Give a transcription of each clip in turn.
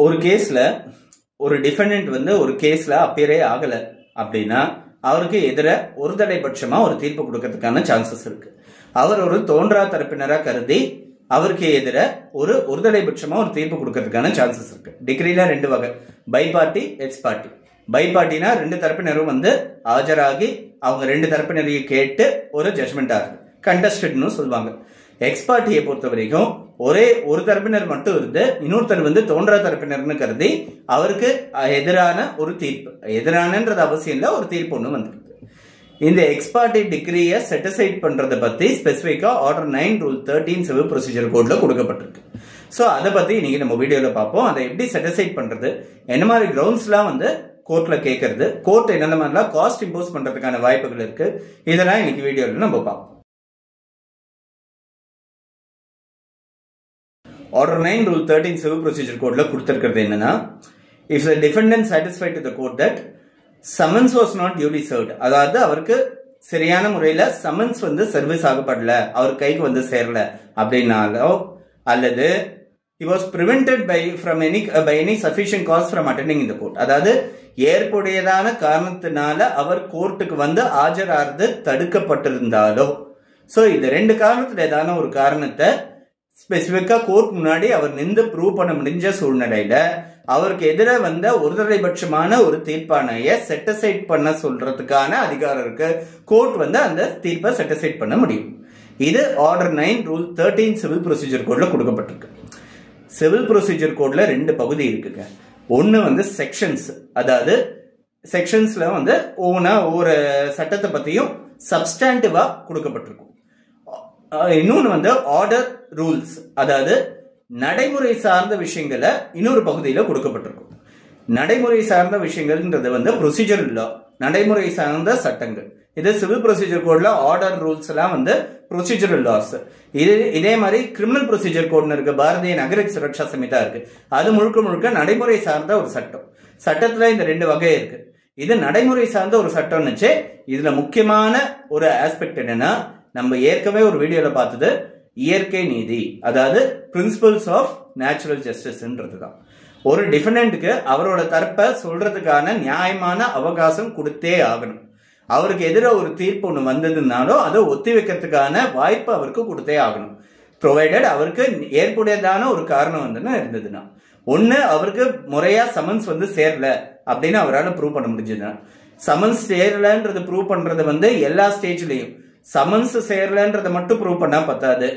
ஒரு கேஸ்ல ஒரு டிஃபெண்டன்ட் வந்து ஒரு கேஸ்ல அப்பியரே ஆகல அப்படின்னா அவருக்கு எதிர ஒரு தடைபட்சமா ஒரு தீர்ப்பு கொடுக்கறதுக்கான சான்சஸ் இருக்கு. அவர் ஒரு தோன்றா தரப்பினரா கருதி அவருக்கு எதிர ஒரு தடைபட்சமா ஒரு தீர்ப்பு கொடுக்கறதுக்கான சான்சஸ் இருக்கு. டிகிரில ரெண்டு வகை, bi party, ex parte. Bi பார்ட்டினா ரெண்டு தரப்பினரும் வந்து ஆஜராகி அவங்க ரெண்டு தரப்பினரையும் கேட்டு ஒரு ஜட்மெண்ட் ஆகுது, கண்டஸ்டட்னு சொல்லுவாங்க. எக்ஸ் பார்ட்டியை பொறுத்த வரைக்கும் ஒரே ஒரு தரப்பினர் மட்டும் இருந்து இன்னொருத்தர் வந்து தோன்றா தரப்பினர்னு கருதி அவருக்கு எதிரான ஒரு தீர்ப்பு, எதிரானன்றது அவசியம் இல்லை, ஒரு தீர்ப்பு ஒன்று வந்திருக்கு. இந்த எக்ஸ் பார்ட்டி டிகிரியை செட்டிசைட் பண்றதை பத்தி ஸ்பெசிஃபிக்கா ஆர்டர் 9 ரூல் 13 சிவில் ப்ரொசீஜர் கோட்ல கொடுக்கப்பட்டிருக்கு. ஸோ அதை பத்தி இன்னைக்கு நம்ம வீடியோல பார்ப்போம். அதை எப்படி செட்டிசைட் பண்றது, என்ன மாதிரி கிரவுண்ட்ஸ்லாம் வந்து கோர்ட்ல கேட்கறது, கோர்ட் என்னென்ன மாதிரிலாம் காஸ்ட் இம்போஸ் பண்றதுக்கான வாய்ப்புகள் இருக்கு, இதெல்லாம் இன்னைக்கு வீடியோல நம்ம பார்ப்போம். Order 9 Rule 13 Civil Procedure Code la கொடுத்திருக்கிறது என்னன்னா, if the defendant satisfied to the court that summons was not duly served, அதாவது அவருக்கு சரியான முறையில் சம்மன்ஸ் வந்து சர்வீஸ் ஆகப்படல, அவர் கைக்கு வந்து சேரல அப்படின்னாலோ, அல்லது he was prevented by any sufficient cause from attending in the court, அதாவது ஏற்புடையதான காரணத்தினால அவர் கோர்ட்டுக்கு வந்து ஆஜராகிறது தடுக்கப்பட்டிருந்தாலோ, ஸோ இது ரெண்டு காரணத்துல ஏதான ஒரு காரணத்தை ஸ்பெசிபிக்கா கோர்ட் முன்னாடி அவர் நின்று ப்ரூவ் பண்ண முடிஞ்ச சூழ்நிலையில அவருக்கு எதிராக வந்த ஒரு தடைபட்சமான ஒரு தீர்ப்பாணைய செட்டிசைட் பண்ண சொல்றதுக்கான அதிகாரம் இருக்கு. கோர்ட் வந்து அந்த தீர்ப்பை செட்டிசைட் பண்ண முடியும். இது ஆர்டர் 9 ரூல் 13 சிவில் ப்ரொசீஜர் கோட்ல கொடுக்கப்பட்டிருக்கு. சிவில் ப்ரொசீஜர் கோட்ல ரெண்டு பகுதி இருக்குங்க. ஒன்னு வந்து செக்ஷன்ஸ், அதாவது செக்ஷன்ஸ்ல வந்து ஒவ்வொரு சட்டத்தை பத்தியும் சப்ஸ்டாண்டிவா கொடுக்கப்பட்டிருக்கும். இன்னொன்று வந்து ஆர்டர் ரூல்ஸ், அதாவது நடைமுறை சார்ந்த விஷயங்களை இன்னொரு பகுதியில் கொடுக்கப்பட்டிருக்கும். நடைமுறை சார்ந்த விஷயங்கள்ன்றது வந்து ப்ரொசீஜர் லா, நடைமுறை சார்ந்த சட்டங்கள். இது சிவில் ப்ரொசீஜர் கோட்ல ஆர்டர் ரூல்ஸ் எல்லாம் வந்து ப்ரொசீஜரல் லாஸ். இதே மாதிரி கிரிமினல் ப்ரொசீஜர் கோட்னு இருக்கு, பாரதிய நகரிக் சுரக்ஷா சமிதா இருக்கு, அது முழுக்க முழுக்க நடைமுறை சார்ந்த ஒரு சட்டம். சட்டத்துல இந்த ரெண்டு வகை இருக்கு. இது நடைமுறை சார்ந்த ஒரு சட்டம்னுச்சு. இதுல முக்கியமான ஒரு ஆஸ்பெக்ட் என்னன்னா, நம்ம ஏற்கனவே ஒரு வீடியோல பார்த்தது இயற்கை நீதி, அதாவது பிரின்சிபல்ஸ் ஆஃப் நேச்சுரல் ஜஸ்டிஸ்ன்றதுதான். ஒரு டிஃபெண்டன்ட்க்கு அவரோட தரப்பை சொல்றதுக்கான நியாயமான அவகாசம் கொடுத்தே ஆகணும். அவருக்கு எதிராக ஒரு தீர்ப்பு ஒன்று வந்ததுனாலும் அதை ஒத்தி வைக்கிறதுக்கான வாய்ப்பு அவருக்கு கொடுத்தே ஆகணும், ப்ரொவைடட் அவருக்கு ஏற்புடையதான ஒரு காரணம் வந்து இருந்ததுன்னா. ஒன்னு அவருக்கு முறையா சமன்ஸ் வந்து சேரல அப்படின்னு அவரால் ப்ரூவ் பண்ண முடிஞ்சதுன்னா. சமன்ஸ் சேரலன்றது ப்ரூவ் பண்றது வந்து எல்லா ஸ்டேஜ்லயும், சமன்ஸ் சேரலன்றத மட்டும் ப்ரூவ் பண்ணா பத்தாது,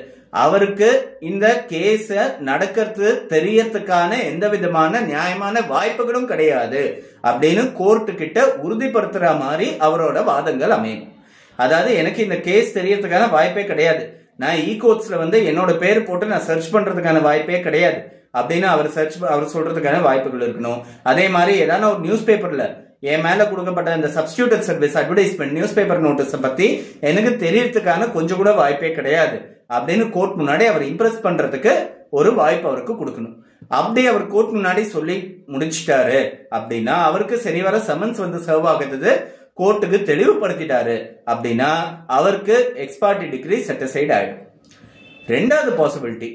அவருக்கு இந்த கேஸ நடக்கிறது தெரியறதுக்கான எந்த விதமான நியாயமான வாய்ப்புகளும் கிடையாது அப்படின்னு கோர்ட்டு கிட்ட உறுதிப்படுத்துற மாதிரி அவரோட வாதங்கள் அமையும். அதாவது எனக்கு இந்த கேஸ் தெரியறதுக்கான வாய்ப்பே கிடையாது, நான் கோர்ட்ஸ்ல வந்து என்னோட பேர் போட்டு நான் சர்ச் பண்றதுக்கான வாய்ப்பே கிடையாது அப்படின்னு அவர் சொல்றதுக்கான வாய்ப்புகள் இருக்கணும். அதே மாதிரி ஏதாவது ஒரு நியூஸ் பேப்பர்ல என் மேல கொடுக்கப்பட்ட இந்த substituted service advertisement news paper notice பத்தி எனக்கு தெரியறதுக்கான கொஞ்சம் கூட வாய்ப்பே கிடையாது அப்படின்னு கோர்ட் முன்னாடி அவர் இம்ப்ரெஸ் பண்றதுக்கு ஒரு வாய்ப்பு அவருக்கு கொடுக்கணும். அப்படி அவர் கோர்ட் முன்னாடி சொல்லி முடிச்சிட்டாரு அப்படின்னா, அவருக்கு சரிவர சமன்ஸ் வந்து சர்வ் ஆகுது, கோர்ட்டுக்கு தெளிவுபடுத்திட்டாரு அப்படின்னா அவருக்கு எக்ஸ் பார்ட்டி டிகிரி செட்டிசைட் ஆயிடும். ரெண்டாவது பாசிபிலிட்டி,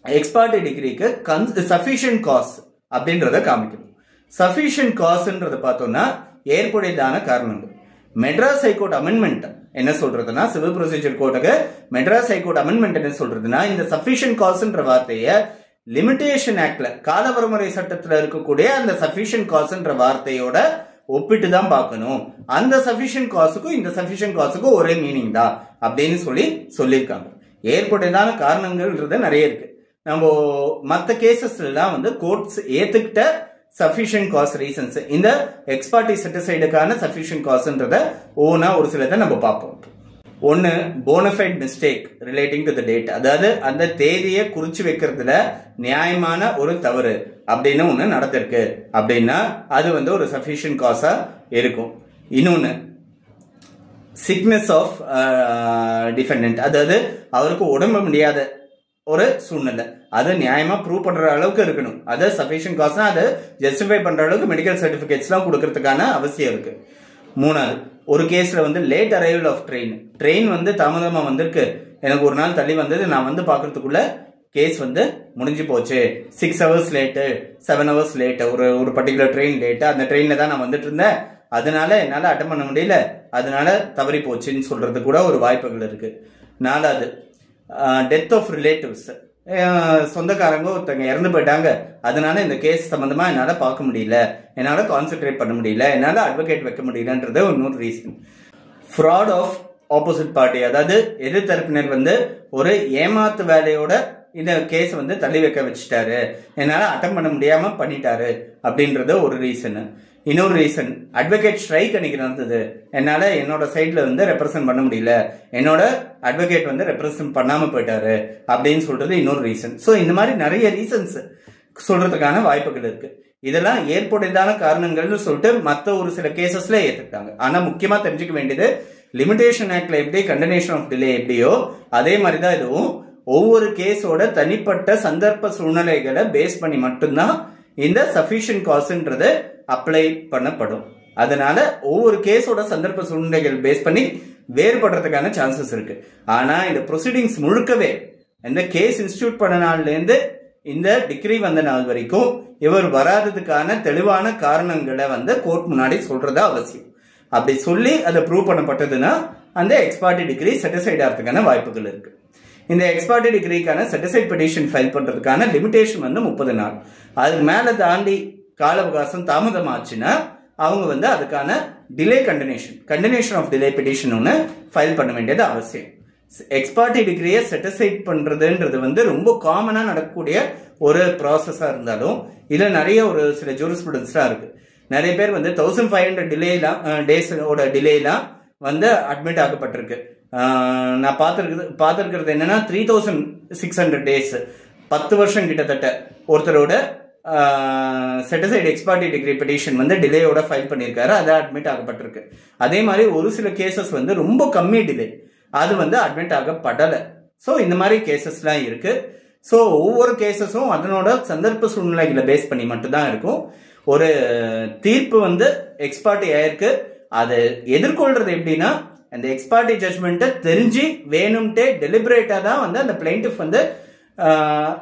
எக்ஸ் பார்ட்டி டிகிரிக்கு சஃபிஷியன்ட் காஸ் அப்படின்றத காமிக்கணும். சஃபிஷியன்ட் காஸ்ன்றத பார்த்தோம்னா ஏற்புடையதான காரணங்கள். மெட்ராஸ் ஹைகோர்ட் அமெண்ட்மெண்ட் என்ன சொல்றதுன்னா, சிவில் ப்ரொசீஜர் கோர்ட்டுக்கு மெட்ராஸ் ஹைகோர்ட் அமெண்ட்மெண்ட் என்ன சொல்றதுன்னா, இந்த சஃபிஷியன்ட் காஸ்ன்ற வார்த்தையை லிமிடேஷன் ஆக்ட்ல காலவரைமுறை சட்டத்துல இருக்கக்கூடிய அந்த சஃபிஷியன்ட் காஸ்ன்ற வார்த்தையோட ஒப்பிட்டு தான் பார்க்கணும். அந்த சஃபிஷியன்ட் காசுக்கும் இந்த சஃபிஷியன்ட் காசுக்கும் ஒரே மீனிங் தான் அப்படின்னு சொல்லியிருக்காங்க. ஏற்புடையதான காரணங்கள்ன்றது நிறைய இருக்கு. நம்ம மற்ற கேசஸ்ல எல்லாம் வந்து கோர்ட்ஸ் ஏத்துக்கிட்ட சஃபிஷியன்ட் காஸ் ரீசன்ஸ், இந்த எக்ஸ் பார்ட்டி செட்டிசைடுக்கான சஃபிஷியன்ட் காஸ்ன்றத ஓனா ஒரு சிலதை நம்ம பார்ப்போம். ஒன்னு, bonafide mistake relating to the date, அதாவது அந்த தேதியை குறிச்சு வைக்கிறதுல நியாயமான ஒரு தவறு அப்படின்னு ஒன்று நடந்திருக்கு அப்படின்னா அது வந்து ஒரு சஃபிஷியன்ட் காஸா இருக்கும். இன்னொன்னு, சிக்னஸ் ஆஃப் டிஃபெண்டன்ட், அதாவது அவருக்கு உடம்பு முடியாத ஒரு சூழ்நிலை, அதை நியாயமா ப்ரூவ் பண்ற அளவுக்கு இருக்கணும். அதை சஃபிஷியன்ட் காஸ்ட்னா அதை ஜஸ்டிஃபை பண்ற அளவுக்கு மெடிக்கல் சர்டிபிகேட்ஸ் எல்லாம் கொடுக்கறதுக்கான அவசியம் இருக்கு. மூணாவது, ஒரு கேஸ்ல வந்து லேட் அரைவல் ஆஃப் ட்ரெயின் வந்து தாமதமா வந்திருக்கு, எனக்கு ஒரு நாள் தள்ளி வந்தது, நான் வந்து பாக்குறதுக்குள்ள கேஸ் வந்து முடிஞ்சு போச்சு, 6 hours லேட்டு, 7 hours லேட்டு, ஒரு பர்டிகுலர் ட்ரெயின் லேட்டு, அந்த ட்ரெயின்ல தான் நான் வந்துட்டு இருந்தேன், அதனால என்னால் அட்டன் பண்ண முடியல, அதனால தவறி போச்சுன்னு சொல்றது கூட ஒரு வாய்ப்புகள் இருக்கு. 4வது டெத் ஆஃப் ரிலேட்டிவ்ஸ், சொந்தக்காரங்க ஒருத்தங்க இறந்து போயிட்டாங்க, அதனால இந்த கேஸ் சம்பந்தமா என்னால் பார்க்க முடியல, என்னால் கான்சென்ட்ரேட் பண்ண முடியல, என்னால் அட்வொகேட் வைக்க முடியலன்றது இன்னொரு reason. Fraud of opposite party, அதாவது எதிர்த்தரப்பினர் வந்து ஒரு ஏமாத்து வேலையோட இந்த கேஸ் வந்து தள்ளி வைக்க வச்சுட்டாரு, என்னால் அட்டன் பண்ண முடியாம பண்ணிட்டாரு அப்படின்றது ஒரு ரீசன். இன்னொரு ரீசன் அட்வொகேட் ஸ்ட்ரைக் அன்னைக்கு நடந்தது, என்னால் என்னோட சைட்ல வந்து ரெப்ரசென்ட் பண்ண முடியல, என்னோட அட்வொகேட் வந்து ரெப்ரசென்ட் பண்ணாம போயிட்டாரு அப்படின்னு சொல்றது இன்னொரு ரீசன். ஸோ இந்த மாதிரி நிறைய ரீசன்ஸ் சொல்றதுக்கான வாய்ப்புகள் இருக்கு. இதெல்லாம் ஏற்புடையதான காரணங்கள்னு சொல்லிட்டு மற்ற ஒரு சில கேசஸ்ல ஏத்துக்கிட்டாங்க. ஆனா முக்கியமா தெரிஞ்சுக்க வேண்டியது, லிமிடேஷன் ஆக்ட்ல எப்படி கண்டனேஷன் ஆஃப் டிலே எப்படியோ அதே மாதிரி தான் இதுவும் ஒவ்வொரு கேஸோட தனிப்பட்ட சந்தர்ப்ப சூழ்நிலைகளை பேஸ் பண்ணி மட்டும்தான் இந்த சஃபிஷியன்ட் காஸ்ன்றது அப்ளை பண்ணப்படும். அதனால ஒவ்வொரு கேஸோட சந்தர்ப்ப சூழ்நிலைகள் பேஸ் பண்ணி வேறுபடுறதுக்கான சான்சஸ் இருக்கு. ஆனா இந்த ப்ரொசீடிங்ஸ் முழுக்கவே இந்த கேஸ் இன்ஸ்டிடியூட் பண்ண நாள்ல இருந்து இந்த டிகிரி வந்த நாள் வரைக்கும் இவர் வராததுக்கான தெளிவான காரணங்களை வந்து கோர்ட் முன்னாடி சொல்றது அவசியம். அப்படி சொல்லி அதை ப்ரூவ் பண்ணப்பட்டதுன்னா அந்த எக்ஸ்பார்ட்டி டிகிரி செட்டிசைட் ஆகிறதுக்கான வாய்ப்புகள் இருக்கு. இந்த எக்ஸ்பார்ட்டி டிகிரிக்கான செட்டிசைட் பெட்டிஷன் ஃபைல் பண்றதுக்கான லிமிடேஷன் வந்து 30 நாள். அதுக்கு மேல தாண்டி கால அவகாசம் தாமதம் ஆச்சுன்னா அவங்க வந்து அதுக்கான டிலே கண்டினேஷன் ஆஃப் டிலே பெட்டிஷன் ஒன்று ஃபைல் பண்ண வேண்டியது அவசியம். எக்ஸ்பார்ட்டி டிகிரியை செட்டிசைட் பண்றதுன்றது வந்து ரொம்ப காமனா நடக்கக்கூடிய ஒரு ப்ராசஸா இருந்தாலும் இதுல நிறைய ஒரு சில ஜூரிஸ்ப்ருடன்ஸ்லாம் இருக்கு. நிறைய பேர் வந்து 1500 டேஸோட டிலேலாம் வந்து அட்மிட் ஆகப்பட்டிருக்கு. நான் பார்த்துருக்கிறது என்னன்னா 3600 டேஸ், 10 வருஷம் கிட்டத்தட்ட ஒருத்தரோட செட்டிசைட் எக்ஸ்பார்ட்டி டிகிரி பெட்டிஷன் வந்து டிலேயோட ஃபைல் பண்ணியிருக்காரு, அதை அட்மிட் ஆகப்பட்டிருக்கு. அதே மாதிரி ஒரு சில கேசஸ் வந்து ரொம்ப கம்மி டிலே, அது வந்து அட்மிட் ஆகப்படலை. ஸோ இந்த மாதிரி கேசஸ்லாம் இருக்கு. ஸோ ஒவ்வொரு கேசஸும் அதனோட சந்தர்ப்ப சூழ்நிலைகளை பேஸ் பண்ணி மட்டும்தான் இருக்கும். ஒரு தீர்ப்பு வந்து எக்ஸ்பார்ட்டி ஆயிருக்கு, அதை எதிர்கொள்றது எப்படின்னா அந்த எக்ஸ்பார்ட்டி ஜட்மெண்ட்டை தெரிஞ்சு வேணும்ட்டே டெலிபரேட்டா தான் வந்து அந்த பிளைண்டிஃப் வந்து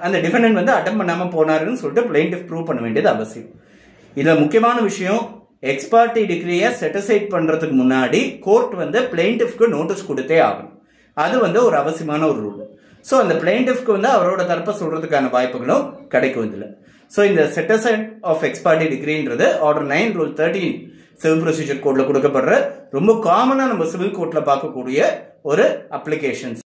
அந்த டிஃபெண்டன்ட் வந்து அட்டன் பண்ணாம போனாருன்னு சொல்லிட்டு பிளைண்டிஃப் ப்ரூவ் பண்ண வேண்டியது அவசியம். இதுல முக்கியமான விஷயம், எக்ஸ்பார்ட்டி டிகிரியை செட்டிசைட் பண்றதுக்கு முன்னாடி கோர்ட் வந்து பிளைண்டிஃப்க்கு நோட்டீஸ் கொடுத்தே ஆகணும். அது வந்து ஒரு அவசியமான ஒரு ரூல். ஸோ அந்த பிளைண்டிஃப்க்கு வந்து அவரோட தரப்பை சொல்றதுக்கான வாய்ப்புகளும் கிடைக்கும் இதுல. ஸோ இந்த செட்டிசைட் ஆஃப் எக்ஸ்பார்ட்டி டிகிரின்றது ஆர்டர் 9 ரூல் 13 சிவில் ப்ரொசீஜர் கோட்ல கொடுக்கப்படுற ரொம்ப காமனா நம்ம சிவில் கோர்ட்ல பார்க்கக்கூடிய ஒரு அப்ளிகேஷன்ஸ்.